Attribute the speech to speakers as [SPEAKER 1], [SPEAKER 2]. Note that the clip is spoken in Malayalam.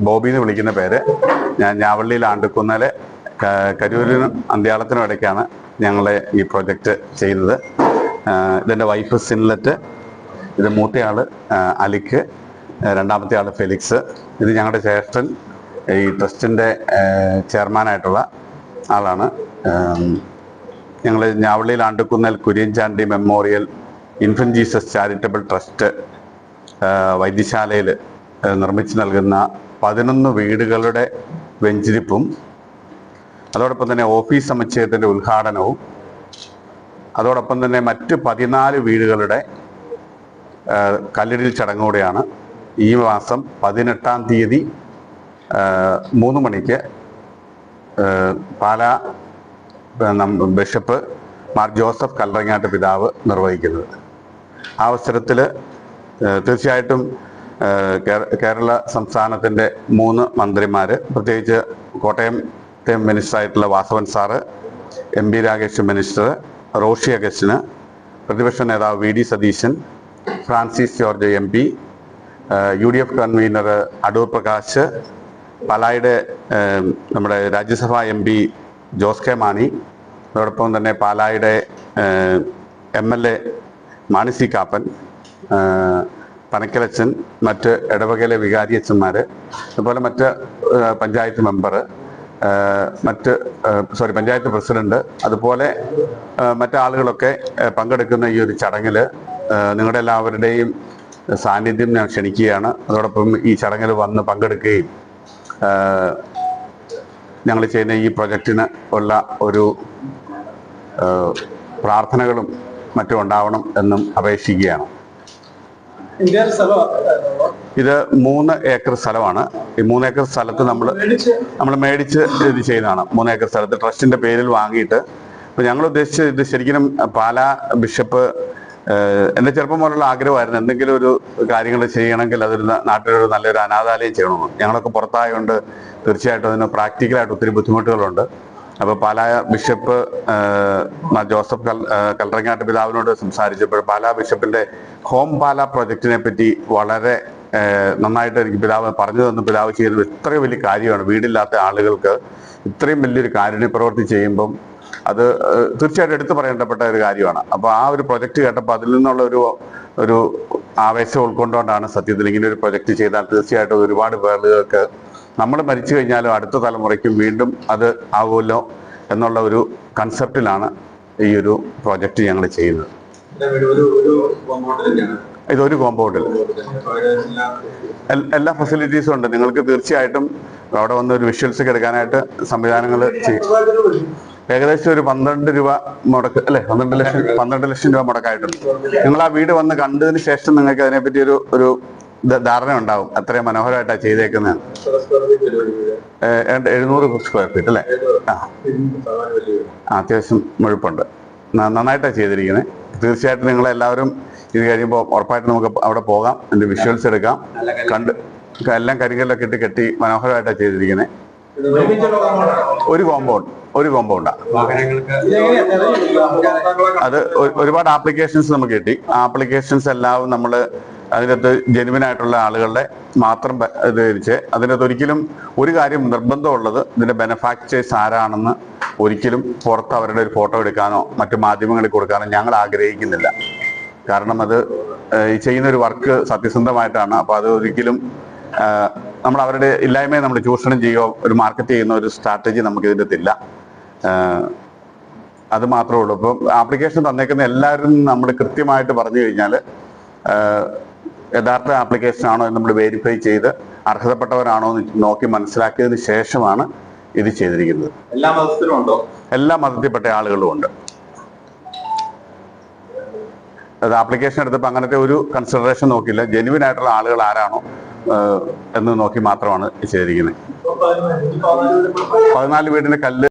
[SPEAKER 1] ബോബി എന്ന് വിളിക്കുന്ന പേര്. ഞാൻ ഞാവള്ളിയിൽ ആണ്ടുകുന്നേലെ കരൂരിനും അന്ത്യാളത്തിനും ഇടയ്ക്കാണ് ഞങ്ങൾ ഈ പ്രൊജക്റ്റ് ചെയ്യുന്നത്. ഇതെൻ്റെ വൈഫ് സിൻലറ്റ്, ഇത് മൂത്തയാള് അലിക്ക്, രണ്ടാമത്തെ ആള് ഫെലിക്സ്. ഇത് ഞങ്ങളുടെ ജ്യേഷ്ഠൻ, ഈ ട്രസ്റ്റിൻ്റെ ചെയർമാനായിട്ടുള്ള ആളാണ്. ഞങ്ങൾ ഞാവള്ളിയിൽ ആണ്ടുകുന്നേൽ കുര്യൻചാണ്ടി memorial infant Jesus charitable trust വൈദ്യശാലയിൽ നിർമ്മിച്ചു നൽകുന്ന 11 വീടുകളുടെ വെഞ്ചിരിപ്പും അതോടൊപ്പം തന്നെ ഓഫീസ് സമുച്ചയത്തിൻ്റെ ഉദ്ഘാടനവും അതോടൊപ്പം തന്നെ മറ്റ് 14 വീടുകളുടെ കല്ലിടൽ ചടങ്ങോടെയാണ് ഈ മാസം 18-ാം തീയതി 3 മണിക്ക് പാലാ ബിഷപ്പ് മാർ ജോസഫ് കല്ലറങ്ങാട്ട് പിതാവ് നിർവഹിക്കുന്നത്. ആ അവസരത്തിൽ തീർച്ചയായിട്ടും കേരള സംസ്ഥാനത്തിൻ്റെ 3 മന്ത്രിമാർ, പ്രത്യേകിച്ച് കോട്ടയത്തെ മിനിസ്റ്ററായിട്ടുള്ള Vasavan sir, MP Ragesh minister, Roshy Augustine, പ്രതിപക്ഷ നേതാവ് VD Satheesan, Francis George MP, UDF convener Adoor Prakash, പാലായുടെ നമ്മുടെ രാജ്യസഭാ MP ജോസ് കെ മാണി, അതോടൊപ്പം തന്നെ പാലായുടെ MLA മാണി സി കാപ്പൻ, പനക്കലച്ചൻ, മറ്റ് ഇടവകയിലെ വികാരിയച്ഛന്മാർ, അതുപോലെ മറ്റ് പഞ്ചായത്ത് മെമ്പർ, പഞ്ചായത്ത് പ്രസിഡന്റ്, അതുപോലെ മറ്റാളുകളൊക്കെ പങ്കെടുക്കുന്ന ഈ ഒരു ചടങ്ങിൽ നിങ്ങളുടെ എല്ലാവരുടെയും സാന്നിധ്യം ഞാൻ ക്ഷണിക്കുകയാണ്. അതോടൊപ്പം ഈ ചടങ്ങിൽ വന്ന് പങ്കെടുക്കുകയും ഞങ്ങൾ ചെയ്യുന്ന ഈ പ്രൊജക്റ്റിന് ഉള്ള ഒരു പ്രാർത്ഥനകളും മറ്റും ഉണ്ടാവണം എന്നും അപേക്ഷിക്കുകയാണ്. ഇത് 3 ഏക്കർ സ്ഥലമാണ്. ഈ 3 ഏക്കർ സ്ഥലത്ത് നമ്മൾ മേടിച്ച് ഇത് ചെയ്യുന്നതാണ്. 3 ഏക്കർ സ്ഥലത്ത് ട്രസ്റ്റിന്റെ പേരിൽ വാങ്ങിയിട്ട്. ഇപ്പൊ ഞങ്ങൾ ഉദ്ദേശിച്ചത് ഇത് ശരിക്കും പാലാ ബിഷപ്പ്, എൻ്റെ ചെറുപ്പം പോലുള്ള ആഗ്രഹമായിരുന്നു എന്തെങ്കിലും ഒരു കാര്യങ്ങൾ ചെയ്യണമെങ്കിൽ അതൊരു നാട്ടിലൊരു നല്ലൊരു അനാഥാലയം ചെയ്യണമെന്ന്. ഞങ്ങളൊക്കെ പുറത്തായതുകൊണ്ട് തീർച്ചയായിട്ടും അതിന് പ്രാക്ടിക്കലായിട്ട് ഒത്തിരി ബുദ്ധിമുട്ടുകളുണ്ട്. അപ്പോൾ പാലാ ബിഷപ്പ് ജോസഫ് കല്ലറങ്ങാട്ട് പിതാവിനോട് സംസാരിച്ചപ്പോൾ പാലാ ബിഷപ്പിന്റെ ഹോം പാലാ പ്രൊജക്റ്റിനെ പറ്റി വളരെ നന്നായിട്ട് എനിക്ക് പിതാവ് പറഞ്ഞു തന്നു. പിതാവ് ചെയ്യുന്നത് ഇത്രയും വലിയ കാര്യമാണ്. വീടില്ലാത്ത ആളുകൾക്ക് ഇത്രയും വലിയൊരു കാരുണ്യ പ്രവൃത്തി ചെയ്യുമ്പം അത് തീർച്ചയായിട്ടും എടുത്തു പറയേണ്ടപ്പെട്ട ഒരു കാര്യമാണ്. അപ്പോൾ ആ ഒരു പ്രൊജക്റ്റ് കേട്ടപ്പോൾ അതിൽ നിന്നുള്ള ഒരു ആവേശം ഉൾക്കൊണ്ടുകൊണ്ടാണ് സത്യത്തിൽ ഇങ്ങനെ ഒരു പ്രൊജക്റ്റ് ചെയ്താൽ തീർച്ചയായിട്ടും ഒരുപാട് പേർക്ക് നമ്മൾ മരിച്ചു കഴിഞ്ഞാലും അടുത്ത തലമുറയ്ക്കും വീണ്ടും അത് ആവുമല്ലോ എന്നുള്ള ഒരു കൺസെപ്റ്റിലാണ് ഈ ഒരു പ്രോജക്റ്റ് ഞങ്ങൾ ചെയ്യുന്നത്. ഇതൊരു കോമ്പൗണ്ടിൽ എല്ലാ ഫെസിലിറ്റീസും ഉണ്ട്. നിങ്ങൾക്ക് തീർച്ചയായിട്ടും അവിടെ വന്ന് ഒരു വിഷ്വൽസ് ഒക്കെ എടുക്കാനായിട്ട് സംവിധാനങ്ങൾ ചെയ്യും. ഏകദേശം ഒരു 12 രൂപ മുടക്ക് അല്ലെ, 12 ലക്ഷം രൂപ മുടക്കായിട്ടുണ്ട്. നിങ്ങൾ ആ വീട് വന്ന് കണ്ടതിന് ശേഷം നിങ്ങൾക്ക് അതിനെപ്പറ്റി ഒരു ധാരണ ഉണ്ടാവും. അത്രയും മനോഹരമായിട്ടാണ് ചെയ്തേക്കുന്നത്. 700 സ്ക്വയർ ഫീറ്റ് അല്ലേ? അത്യാവശ്യം മുഴുപ്പുണ്ട്. നന്നായിട്ടാണ് ചെയ്തിരിക്കുന്നത്. തീർച്ചയായിട്ടും നിങ്ങളെല്ലാവരും ഇത് കഴിയുമ്പോൾ ഉറപ്പായിട്ട് നമുക്ക് അവിടെ പോകാം, എൻ്റെ വിഷ്വൽസ് എടുക്കാം, കണ്ട് എല്ലാം കരികല്ലൊക്കെ ഇട്ട് കെട്ടി മനോഹരമായിട്ടാണ് ചെയ്തിരിക്കുന്നത്. ഒരു കോമ്പൗണ്ടാണ്. അത് ഒരുപാട് ആപ്ലിക്കേഷൻസ് നമുക്ക് കിട്ടി. ആ ആപ്ലിക്കേഷൻസ് എല്ലാം നമ്മൾ അതിനകത്ത് ജെനുവിനായിട്ടുള്ള ആളുകളുടെ മാത്രം ഇത് ധരിച്ച്, അതിനകത്ത് ഒരിക്കലും ഒരു കാര്യം നിർബന്ധമുള്ളത്, ഇതിന്റെ ബെനഫാക്ചേഴ്സ് ആരാണെന്ന് ഒരിക്കലും പുറത്ത് അവരുടെ ഒരു ഫോട്ടോ എടുക്കാനോ മറ്റു മാധ്യമങ്ങളിൽ കൊടുക്കാനോ ഞങ്ങൾ ആഗ്രഹിക്കുന്നില്ല. കാരണം അത് ഈ ചെയ്യുന്ന ഒരു വർക്ക് സത്യസന്ധമായിട്ടാണ്. അപ്പോൾ അത് ഒരിക്കലും നമ്മൾ അവരുടെ ഇല്ലായ്മയെ നമ്മൾ ചൂഷണം ചെയ്യുകയോ ഒരു മാർക്കറ്റ് ചെയ്യുന്ന ഒരു സ്ട്രാറ്റജി നമുക്ക് ഇതിൻ്റെ ഇല്ല. അത് മാത്രമേ ഉള്ളൂ. ഇപ്പം ആപ്ലിക്കേഷൻ തന്നേക്കുന്ന എല്ലാവരും നമ്മൾ കൃത്യമായിട്ട് പറഞ്ഞു കഴിഞ്ഞാൽ യഥാർത്ഥ ആപ്ലിക്കേഷൻ ആണോ എന്ന് നമ്മൾ വെരിഫൈ ചെയ്ത് അർഹതപ്പെട്ടവരാണോ എന്ന് നോക്കി മനസ്സിലാക്കിയതിന് ശേഷമാണ് ഇത് ചെയ്തിരിക്കുന്നത്.
[SPEAKER 2] എല്ലാ മതത്തിലും ഉണ്ടോ?
[SPEAKER 1] എല്ലാ മതത്തിൽപ്പെട്ട ആളുകളും ഉണ്ട്. അത് ആപ്ലിക്കേഷൻ എടുത്തപ്പോൾ അങ്ങനത്തെ ഒരു കൺസിഡറേഷൻ നോക്കില്ല. ജെനുവിൻ ആയിട്ടുള്ള ആളുകൾ ആരാണോ എന്ന് നോക്കി മാത്രമാണ് ചെയ്തിരിക്കുന്നത്. 14 വീടിന്റെ കല്ല്